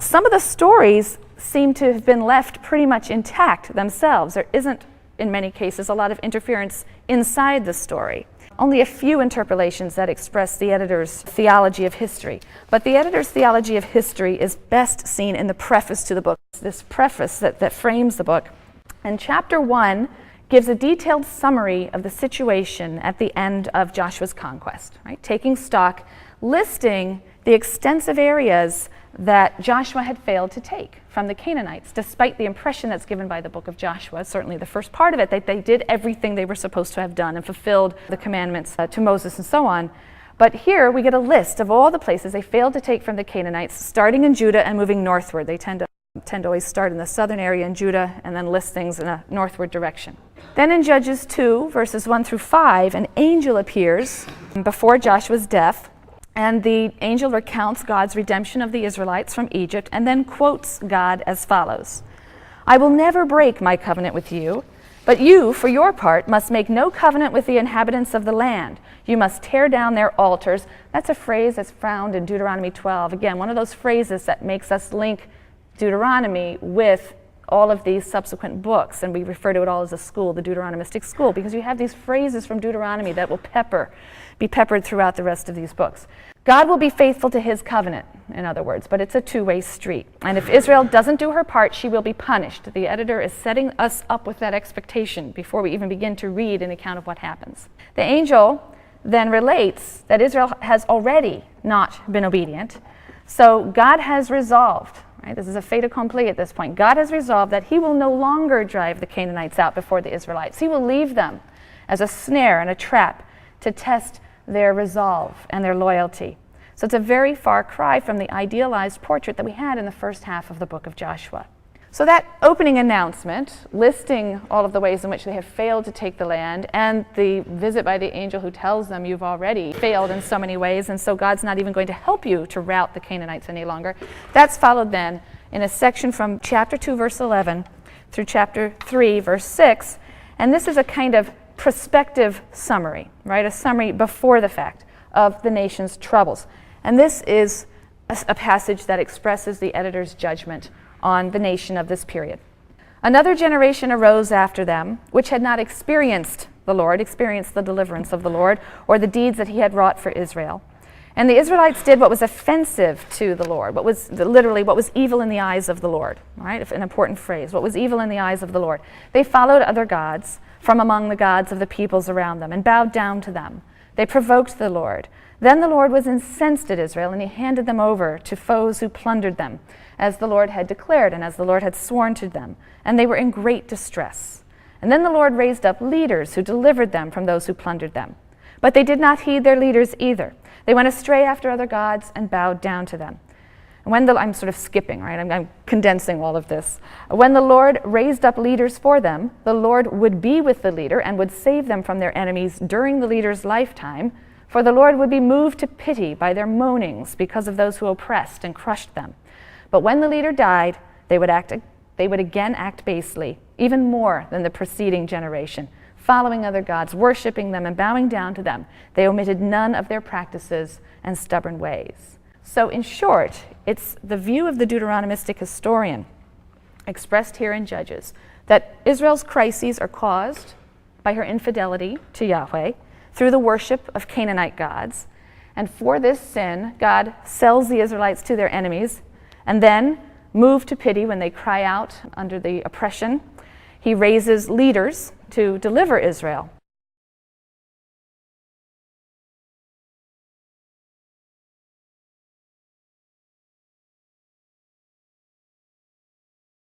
Some of the stories seem to have been left pretty much intact themselves. There isn't, in many cases, a lot of interference inside the story. Only a few interpolations that express the editor's theology of history. But the editor's theology of history is best seen in the preface to the book, this preface that frames the book. And chapter 1 gives a detailed summary of the situation at the end of Joshua's conquest, right? Taking stock, listing the extensive areas that Joshua had failed to take from the Canaanites, despite the impression that's given by the book of Joshua, certainly the first part of it, that they did everything they were supposed to have done and fulfilled the commandments to Moses and so on. But here we get a list of all the places they failed to take from the Canaanites, starting in Judah and moving northward. They tend to always start in the southern area in Judah and then list things in a northward direction. Then in Judges 2, verses 1 through 5, an angel appears before Joshua's death, and the angel recounts God's redemption of the Israelites from Egypt and then quotes God as follows: "I will never break my covenant with you, but you, for your part, must make no covenant with the inhabitants of the land. You must tear down their altars." That's a phrase that's found in Deuteronomy 12. Again, one of those phrases that makes us link Deuteronomy with all of these subsequent books, and we refer to it all as a school, the Deuteronomistic school, because you have these phrases from Deuteronomy that will be peppered throughout the rest of these books. God will be faithful to his covenant, in other words, but it's a two-way street. And if Israel doesn't do her part, she will be punished. The editor is setting us up with that expectation before we even begin to read an account of what happens. The angel then relates that Israel has already not been obedient, so God has resolved, right? This is a fait accompli at this point. God has resolved that he will no longer drive the Canaanites out before the Israelites. He will leave them as a snare and a trap to test their resolve and their loyalty. So it's a very far cry from the idealized portrait that we had in the first half of the book of Joshua. So that opening announcement, listing all of the ways in which they have failed to take the land, and the visit by the angel who tells them you've already failed in so many ways, and so God's not even going to help you to rout the Canaanites any longer, that's followed then in a section from chapter 2, verse 11, through chapter 3, verse 6, and this is a kind of prospective summary, right? A summary before the fact of the nation's troubles. And this is a passage that expresses the editor's judgment on the nation of this period. "Another generation arose after them, which had not experienced the deliverance of the Lord, or the deeds that he had wrought for Israel. And the Israelites did what was offensive to the Lord," what was evil in the eyes of the Lord, right? An important phrase, what was evil in the eyes of the Lord. "They followed other gods from among the gods of the peoples around them, and bowed down to them. They provoked the Lord. Then the Lord was incensed at Israel, and he handed them over to foes who plundered them, as the Lord had declared and as the Lord had sworn to them. And they were in great distress. And then the Lord raised up leaders who delivered them from those who plundered them. But they did not heed their leaders either. They went astray after other gods and bowed down to them." I'm sort of skipping, right? I'm condensing all of this. "When the Lord raised up leaders for them, the Lord would be with the leader and would save them from their enemies during the leader's lifetime, for the Lord would be moved to pity by their moanings because of those who oppressed and crushed them. But when the leader died, they would again act basely, even more than the preceding generation, following other gods, worshiping them and bowing down to them. They omitted none of their practices and stubborn ways." So in short, it's the view of the Deuteronomistic historian, expressed here in Judges, that Israel's crises are caused by her infidelity to Yahweh through the worship of Canaanite gods. And for this sin, God sells the Israelites to their enemies, and then, moved to pity when they cry out under the oppression, he raises leaders to deliver Israel